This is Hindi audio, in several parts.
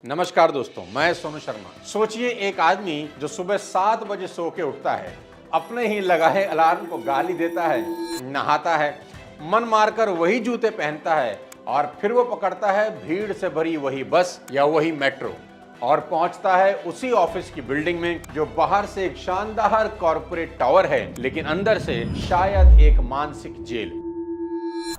नमस्कार दोस्तों, मैं सोनू शर्मा। सोचिए एक आदमी जो सुबह 7 बजे सो के उठता है, अपने ही लगाए अलार्म को गाली देता है, नहाता है, मन मारकर वही जूते पहनता है और फिर वो पकड़ता है भीड़ से भरी वही बस या वही मेट्रो और पहुंचता है उसी ऑफिस की बिल्डिंग में जो बाहर से एक शानदार कॉर्पोरेट टावर है, लेकिन अंदर से शायद एक मानसिक जेल।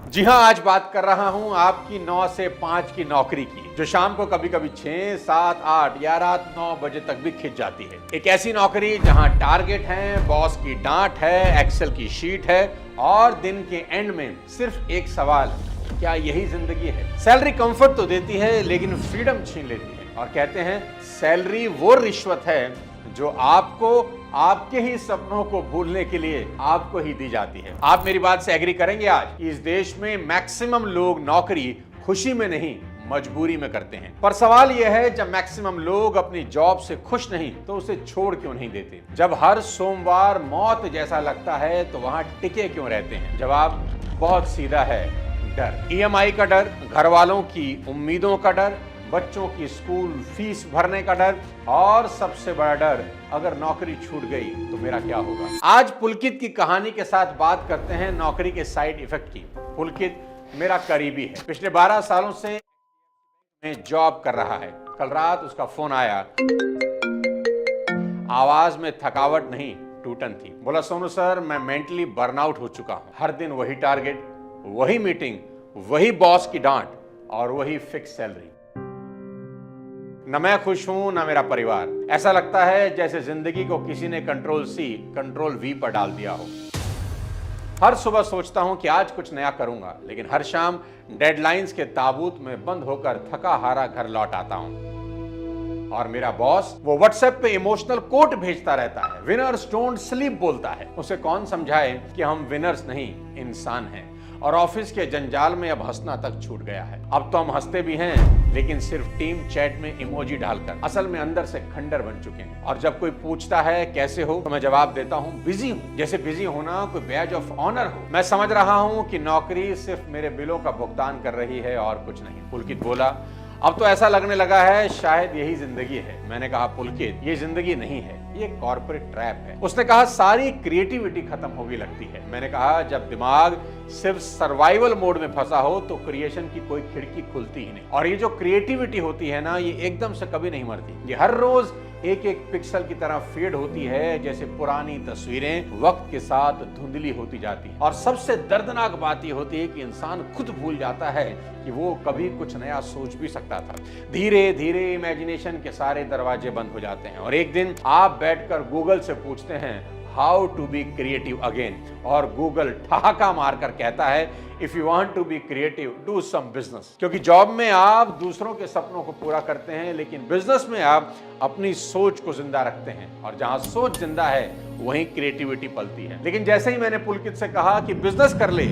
जी हां, आज बात कर रहा हूं आपकी 9 से 5 की नौकरी की, जो शाम को कभी कभी 6, 7, 8 या रात 9 बजे तक भी खिंच जाती है। एक ऐसी नौकरी जहां टारगेट है, बॉस की डांट है, एक्सेल की शीट है और दिन के एंड में सिर्फ एक सवाल, क्या यही जिंदगी है? सैलरी कंफर्ट तो देती है लेकिन फ्रीडम छीन लेती है और कहते हैं सैलरी वो रिश्वत है जो आपको आपके ही सपनों को भूलने के लिए आपको ही दी जाती है। आप मेरी बात से एग्री करेंगे आज कि इस देश में मैक्सिमम लोग नौकरी खुशी में नहीं मजबूरी में करते हैं। पर सवाल यह है, जब मैक्सिमम लोग अपनी जॉब से खुश नहीं तो उसे छोड़ क्यों नहीं देते? जब हर सोमवार मौत जैसा लगता है तो वहां टिके क्यों रहते हैं? जवाब बहुत सीधा है, डर। ईएमआई का डर, घर वालों की उम्मीदों का डर, बच्चों की स्कूल फीस भरने का डर और सबसे बड़ा डर, अगर नौकरी छूट गई तो मेरा क्या होगा? आज पुलकित की कहानी के साथ बात करते हैं नौकरी के साइड इफेक्ट की। पुलकित मेरा करीबी है, पिछले 12 सालों से जॉब कर रहा है। कल रात उसका फोन आया, आवाज में थकावट नहीं, टूटन थी। बोला, सोनू सर, मैं मेंटली बर्नआउट हो चुका हूं। हर दिन वही टारगेट, वही मीटिंग, वही बॉस की डांट और वही फिक्स सैलरी। न मैं खुश हूं न मेरा परिवार। ऐसा लगता है जैसे जिंदगी को किसी ने Ctrl+C Ctrl+V पर डाल दिया हो। हर सुबह सोचता हूं कि आज कुछ नया करूंगा, लेकिन हर शाम डेडलाइंस के ताबूत में बंद होकर थका हारा घर लौट आता हूं। और मेरा बॉस वो व्हाट्सएप पे इमोशनल कोट भेजता रहता है, विनर्स डोंट स्लीप बोलता है। उसे कौन समझाए कि हम विनर्स नहीं इंसान हैं। और ऑफिस के जंजाल में अब हंसना तक छूट गया है। अब तो हम हंसते भी हैं लेकिन सिर्फ टीम चैट में इमोजी डालकर, असल में अंदर से खंडर बन चुके हैं। और जब कोई पूछता है कैसे हो तो मैं जवाब देता हूं बिजी हूं, जैसे बिजी होना कोई बैज ऑफ ऑनर हो। मैं समझ रहा हूं कि नौकरी सिर्फ मेरे बिलों का भुगतान कर रही है और कुछ नहीं। पुलकित बोला, अब तो ऐसा लगने लगा है शायद यही जिंदगी है। मैंने कहा, पुलकित ये जिंदगी नहीं है, ये कॉर्पोरेट ट्रैप है। उसने कहा, सारी क्रिएटिविटी खत्म होगी लगती है। मैंने कहा, जब दिमाग सिर्फ सर्वाइवल मोड में फंसा हो तो क्रिएशन की कोई खिड़की खुलती ही नहीं। और ये जो क्रिएटिविटी होती है ना, ये एकदम से कभी नहीं मरती। ये हर रोज एक एक पिक्सल की तरह फेड होती है, जैसे पुरानी तस्वीरें वक्त के साथ धुंधली होती जाती हैं। और सबसे दर्दनाक बात यह होती है कि इंसान खुद भूल जाता है कि वो कभी कुछ नया सोच भी सकता था। धीरे धीरे इमेजिनेशन के सारे दरवाजे बंद हो जाते हैं और एक दिन आप बैठकर गूगल से पूछते हैं how to be creative again, और गूगल ठहाका मारकर कहता है, if you want to be creative do some business. क्योंकि जॉब में आप दूसरों के सपनों को पूरा करते हैं, लेकिन बिजनेस में आप अपनी सोच को जिंदा रखते हैं और जहां सोच जिंदा है वहीं क्रिएटिविटी पलती है। लेकिन जैसे ही मैंने पुलकित से कहा कि बिजनेस कर ले,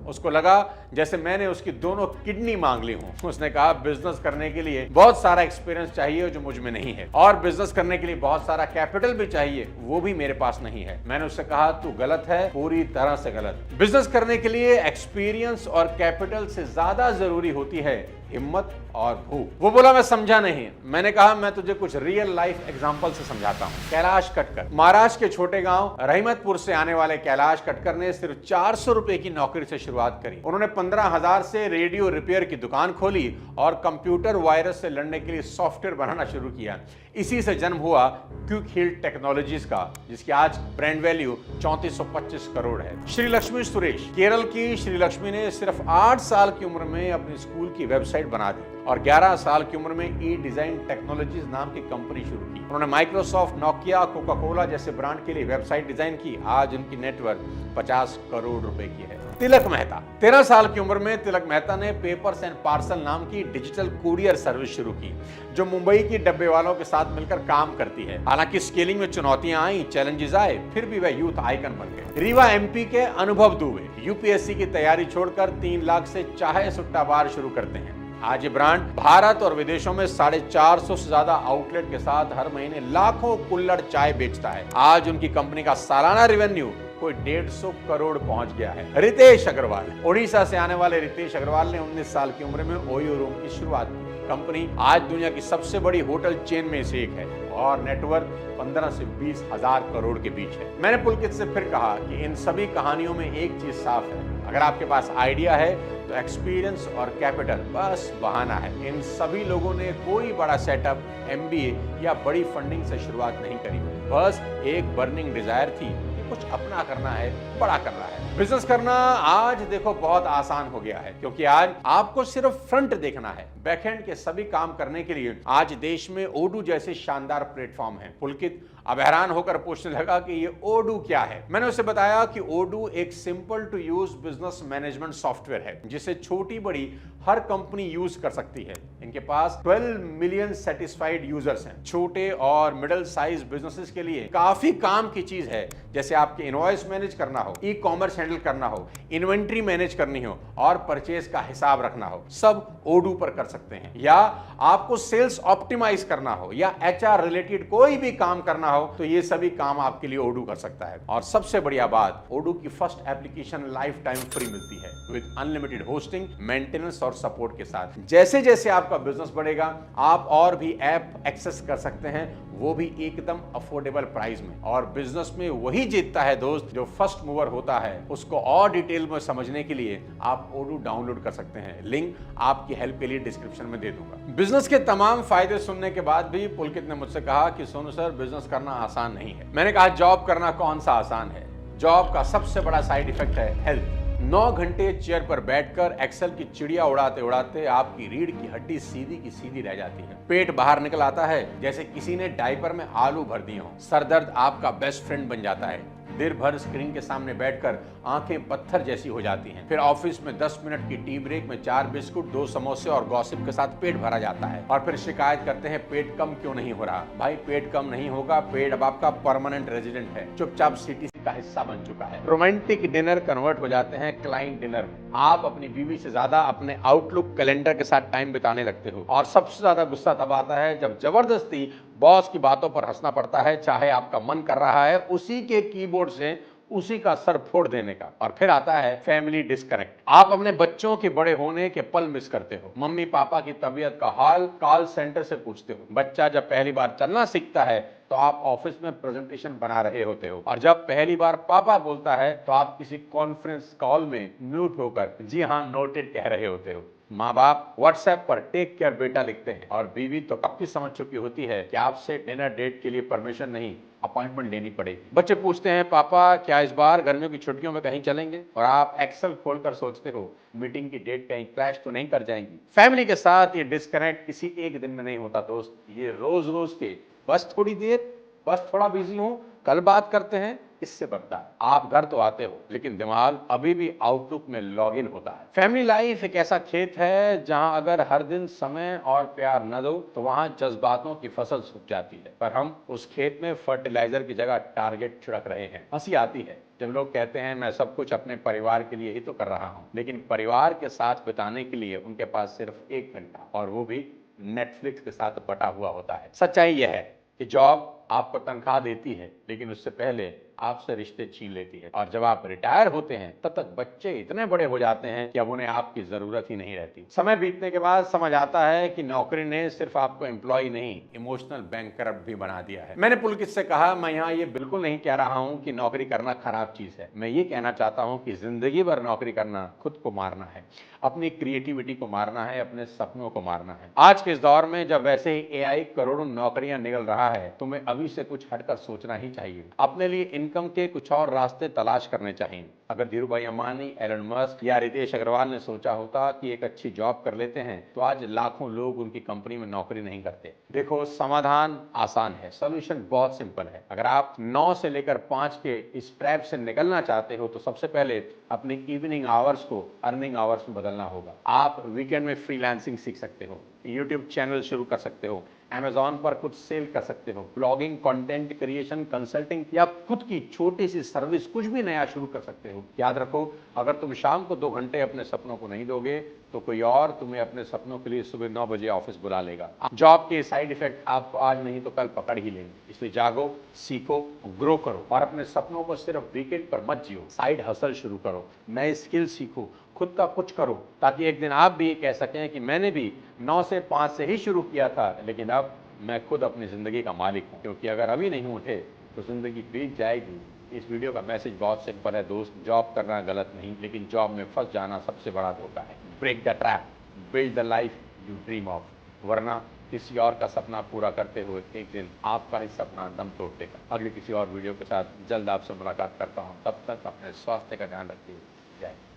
उसको लगा जैसे मैंने उसकी दोनों किडनी मांग ली हूं। उसने कहा, बिजनेस करने के लिए बहुत सारा एक्सपीरियंस चाहिए जो मुझ में नहीं है, और बिजनेस करने के लिए बहुत सारा कैपिटल भी चाहिए, वो भी मेरे पास नहीं है। मैंने उससे कहा, तू गलत है, पूरी तरह से गलत। बिजनेस करने के लिए एक्सपीरियंस और कैपिटल से ज्यादा जरूरी होती है हिम्मत और भूख। वो बोला, मैं समझा नहीं। मैंने कहा, मैं तुझे कुछ रियल लाइफ एग्जांपल से समझाता हूं। कैलाश कटकर, महाराष्ट्र के छोटे गांव रहीमतपुर से आने वाले कैलाश कटकर ने सिर्फ 400 रुपए की नौकरी से शुरुआत करी। उन्होंने 15,000 से रेडियो रिपेयर की दुकान खोली और कंप्यूटर वायरस से लड़ने के लिए सॉफ्टवेयर बनाना शुरू किया। इसी से जन्म हुआ क्विक हिल टेक्नोलॉजीज का, जिसकी आज ब्रांड वैल्यू 3425 करोड़ है। श्री लक्ष्मी सुरेश, केरल की श्री लक्ष्मी ने सिर्फ 8 साल की उम्र में अपनी स्कूल की वेबसाइट बना दी और 11 साल की उम्र में ई डिजाइन टेक्नोलॉजीज नाम की कंपनी शुरू की। उन्होंने माइक्रोसॉफ्ट, नोकिया, कोका कोला जैसे ब्रांड के लिए वेबसाइट डिजाइन की। आज उनकी नेटवर्थ 50 करोड़ रुपए की है। तिलक मेहता, 13 साल की उम्र में तिलक मेहता ने पेपर्स एंड पार्सल नाम की डिजिटल कुरियर सर्विस शुरू की, जो मुंबई की डब्बे वालों के साथ मिलकर काम करती है। हालांकि स्केलिंग में चुनौतियां आई, चैलेंजेस आए, फिर भी वह यूथ आइकन बन गए। रीवा एमपी के अनुभव दुबे यूपीएससी की तैयारी छोड़कर 3 लाख से चाय सुट्टा बार शुरू करते हैं। आज ये ब्रांड भारत और विदेशों में 450 से ज्यादा आउटलेट के साथ हर महीने लाखों कुल्हड़ चाय बेचता है। आज उनकी कंपनी का सालाना रेवेन्यू कोई 150 करोड़ पहुंच गया है। रितेश अग्रवाल, ओडिशा से आने वाले रितेश अग्रवाल ने 19 साल की उम्र में ओयो रूम की शुरुआत की। कंपनी आज दुनिया की सबसे बड़ी होटल चेन में से एक है और नेटवर्क 15 से 20 हजार करोड़ के बीच है। मैंने पुलकित से फिर कहा कि इन सभी कहानियों में एक चीज साफ है, अगर आपके पास आइडिया है तो एक्सपीरियंस और कैपिटल बस बहाना है। इन सभी लोगों ने कोई बड़ा सेटअप, एमबीए या बड़ी फंडिंग से शुरुआत नहीं करी, बस एक बर्निंग डिजायर थी कि कुछ अपना करना है, बड़ा करना है। बिजनेस करना आज देखो बहुत आसान हो गया है, क्योंकि आज आपको सिर्फ फ्रंट देखना है। बैकएंड के सभी काम करने के लिए आज देश में ओडू जैसे शानदार प्लेटफॉर्म है। पुलकित अब हैरान होकर पूछने लगा कि ये ओडू क्या है। मैंने उसे बताया कि ओडू एक simple to use business management software है जिसे छोटी बड़ी हर कंपनी यूज कर सकती है। इनके पास 12 मिलियन सेटिस्फाइड यूजर्स हैं। छोटे और मिडिल साइज बिजनेसेस के लिए काफी काम की चीज है, जैसे आपके इनवॉइस मैनेज करना हो, ई कॉमर्स हैंडल करना हो, इन्वेंट्री मैनेज करनी हो और परचेज का हिसाब रखना हो, सब ओडू पर कर सकते हैं। या आपको सेल्स ऑप्टिमाइज करना हो या एचआर रिलेटेड कोई भी काम करना हो तो ये सभी काम आपके लिए ओडू कर सकता है। और सबसे बढ़िया बात, ओडू की first application life time free मिलती है विद अनलिमिटेड होस्टिंग, मेंटेनेंस और सपोर्ट के साथ। जैसे जैसे आपका बिजनेस बढ़ेगा आप और भी ऐप एक्सेस कर सकते हैं, वो भी एकदम अफोर्डेबल प्राइस में। और बिजनेस में वही जीतता है दोस्त जो फर्स्ट मूवर होता है। उसको और डिटेल में समझने के लिए आप ओडू डाउनलोड कर सकते हैं, लिंक आपकी हेल्प के लिए डिस्क्रिप्शन में दे दूंगा। बिजनेस के तमाम फायदे सुनने के बाद भी पुलकित ने मुझसे कहा कि सोनू सर, बिजनेस करना आसान नहीं है। मैंने कहा जॉब करना कौन सा आसान है। जॉब का सबसे बड़ा साइड इफेक्ट है हेल्थ। 9 घंटे चेयर पर बैठकर एक्सेल की चिड़िया उड़ाते उड़ाते आपकी रीढ़ की हड्डी सीधी की सीधी रह जाती है। पेट बाहर निकल आता है जैसे किसी ने डायपर में आलू भर दिए हो। सर दर्द आपका बेस्ट फ्रेंड बन जाता है। देर भर स्क्रीन के सामने बैठकर आंखें पत्थर जैसी हो जाती हैं। फिर ऑफिस में 10 मिनट की टी ब्रेक में 4 बिस्कुट, 2 समोसे और गॉसिप के साथ पेट भरा जाता है और फिर शिकायत करते हैं पेट कम क्यों नहीं हो रहा। भाई पेट कम नहीं होगा, पेट अब आपका परमानेंट रेजिडेंट है, चुपचाप सीटीसी का हिस्सा बन चुका है। रोमांटिक डिनर कन्वर्ट हो जाते हैं क्लाइंट डिनर। आप अपनी बीवी से ज्यादा अपने आउटलुक कैलेंडर के साथ टाइम बिताने लगते हो। और सबसे ज्यादा गुस्सा तब आता है जब जबरदस्ती बॉस की बातों पर हंसना पड़ता है, चाहे आपका मन कर रहा है उसी के कीबोर्ड से उसी का सर फोड़ देने का। और फिर आता है फैमिली डिस्कनेक्ट। आप अपने बच्चों के बड़े होने के पल मिस करते हो। मम्मी पापा की तबीयत का हाल कॉल सेंटर से पूछते हो। बच्चा जब पहली बार चलना सीखता है तो आप ऑफिस में प्रेजेंटेशन बना रहे होते हो। और जब पहली बार पापा बोलता है तो आप किसी कॉन्फ्रेंस कॉल में म्यूट होकर जी हाँ नोटेड कह रहे होते हो। माँ बाप व्हाट्सएप पर टेक केयर बेटा लिखते हैं और बीवी तो काफी समझ चुकी होती है कि आपसे डिनर डेट के लिए परमिशन नहीं, अपॉइंटमेंट लेनी पड़ेगी। बच्चे पूछते हैं पापा क्या इस बार गर्मियों की छुट्टियों में कहीं चलेंगे, और आप एक्सेल खोलकर सोचते हो मीटिंग की डेट कहीं क्रैश तो नहीं कर जाएंगी। फैमिली के साथ ये डिस्कनेक्ट किसी एक दिन में नहीं होता दोस्त, ये रोज रोज के बस थोड़ी देर, बस थोड़ा बिजी हूं, कल बात करते हैं, इससे बढ़ता है। आप घर तो आते हो लेकिन दिमाग अभी भी आउटलुक में लॉग इन होता है। फैमिली लाइफ एक ऐसा खेत है जहां अगर हर दिन समय और प्यार न दो तो वहां जज्बातों की फसल सूख जाती है। पर हम उस खेत में फर्टिलाइजर की जगह टारगेट छिड़क रहे हैं। हंसी आती है जब लोग कहते हैं मैं सब कुछ अपने परिवार के लिए ही तो कर रहा हूं, लेकिन परिवार के साथ बिताने के लिए उनके पास सिर्फ 1 घंटा, और वो भी नेटफ्लिक्स के साथ बटा हुआ होता है। सच्चाई यह है कि जॉब आपको तनख्वाह देती है लेकिन उससे पहले आपसे रिश्ते छीन लेती है। और जब आप रिटायर होते हैं तब तक बच्चे इतने बड़े हो जाते हैं कि अब उन्हें आपकी जरूरत ही नहीं रहती। समय बीतने के बाद समझ आता है कि नौकरी ने सिर्फ आपको एम्प्लॉय नहीं, इमोशनल बैंकरप्ट भी बना दिया है। मैंने पुलकित से कहा मैं यहाँ ये बिल्कुल नहीं कह रहा हूँ कि नौकरी करना खराब चीज है। मैं ये कहना चाहता हूँ कि जिंदगी भर नौकरी करना खुद को मारना है, अपनी क्रिएटिविटी को मारना है, अपने सपनों को मारना है। आज के इस दौर में जब वैसे ही एआई करोड़ों नौकरियां निकल रहा है, तुम्हें अभी से कुछ हटकर सोचना ही चाहिए। अपने लिए इनकम के कुछ और रास्ते तलाश करने चाहिए। अगर धीरूभाई अंबानी, एलन मस्क या रितेश अग्रवाल ने सोचा होता कि एक अच्छी जॉब कर लेते हैं तो आज लाखों लोग उनकी कंपनी में नौकरी नहीं करते। देखो समाधान आसान है, सोल्यूशन बहुत सिंपल है। अगर आप 9 से लेकर 5 के इस ट्रैप से निकलना चाहते हो तो सबसे पहले अपने इवनिंग आवर्स को अर्निंग आवर्स में बदलना होगा। आप वीकेंड में फ्रीलांसिंग सीख सकते हो, यूट्यूब चैनल शुरू कर सकते हो, Amazon पर कुछ सेल कर सकते हो, ब्लॉगिंग, कंटेंट क्रिएशन, कंसल्टिंग या खुद की छोटी सी सर्विस, कुछ भी नया शुरू कर सकते हो। याद रखो अगर तुम शाम को 2 घंटे अपने सपनों को नहीं दोगे तो कोई और तुम्हें अपने सपनों के लिए सुबह 9 बजे ऑफिस बुला लेगा। जॉब के साइड इफेक्ट आपको आज नहीं तो कल पकड़ ही लेंगे। इसलिए जागो, सीखो, ग्रो करो और अपने सपनों को सिर्फ वीकेंड पर मत जियो। साइड हसल शुरू करो, नए स्किल सीखो खुद का कुछ करो, ताकि एक दिन आप भी कह सकें कि मैंने भी 9 से 5 से ही शुरू किया था, लेकिन अब मैं खुद अपनी ज़िंदगी का मालिक हूँ। क्योंकि अगर अभी नहीं उठे तो ज़िंदगी बीत जाएगी। इस वीडियो का मैसेज बहुत सिंपल है दोस्त, जॉब करना गलत नहीं, लेकिन जॉब में फंस जाना सबसे बड़ा धोखा है। Break the trap, build the life you dream of, वरना किसी और का सपना पूरा करते हुए एक दिन आपका ही सपना दम तोड़ देगा। अगले किसी और वीडियो के साथ जल्द आपसे मुलाकात करता हूँ, तब तक अपने स्वास्थ्य का ध्यान रखिए। जय हिंद।